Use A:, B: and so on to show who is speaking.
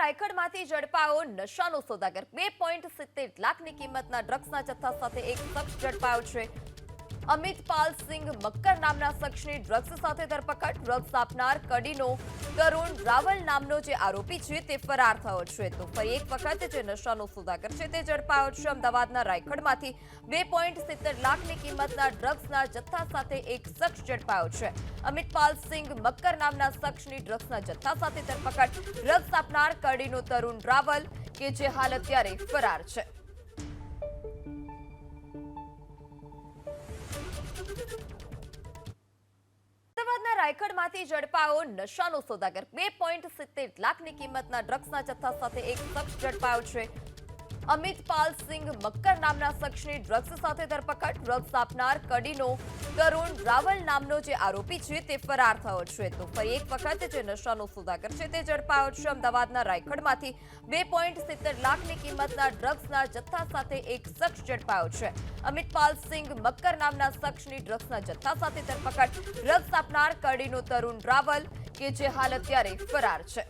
A: રાયગઢમાંથી ઝડપાયો નશાનો સોદાગર 2.70 લાખની કિંમતના ડ્રગ્સના જથ્થા સાથે એક શખ્સ ઝડપાયો છે। અમિતપાલ સિંહ મક્કર નામના શખ્સની ડ્રગ્સ સાથે ધરપકડ। ડ્રગ્સ આપનાર કડીનો તરુણ રાવલ નામનો જે આરોપી છે તે ફરાર થયો છે। તો ફરી એક વખત જે નશાનો સોદાગર છે તે ઝડપાયો છે। અમદાવાદના રાયગઢમાંથી 2.70 લાખની કિંમતના ડ્રગ્સના જથ્થા સાથે એક શખ્સ ઝડપાયો છે। અમિતપાલ સિંહ મક્કર નામના શખ્સની ડ્રગ્સના જથ્થા સાથે ધરપકડ। ડ્રગ્સ આપનાર કડીનો તરુણ રાવલ કે જે હાલ અત્યારે ફરાર છે। અમદાવાદના રાયગઢમાંથી ઝડપાયો નશાનો સોદાગર 2.70 લાખની કિંમતના ડ્રગ્સના જથ્થા સાથે એક શખ્સ ઝડપાયો છે। અમિતપાલ સિંહ મક્કર નામના શખ્સની ડ્રગ્સ સાથે ધરપકડ। ડ્રગ્સ આપનાર કડીનો તરુણ રાવલ નામનો જે આરોપી છે તે ફરાર થયો છે। તો ફરી એક વખત જે નશાનો સોદાગર છે તે ઝડપાયો છે। અમદાવાદના રાયગઢમાંથી 2.70 લાખની કિંમતના ડ્રગ્સના જથ્થા સાથે એક શખ્સ ઝડપાયો છે। અમિતપાલ સિંહ મક્કર નામના શખ્સની ડ્રગ્સના જથ્થા સાથે ધરપકડ। ડ્રગ્સ આપનાર કડીનો તરુણ રાવલ કે જે હાલ અત્યારે ફરાર છે।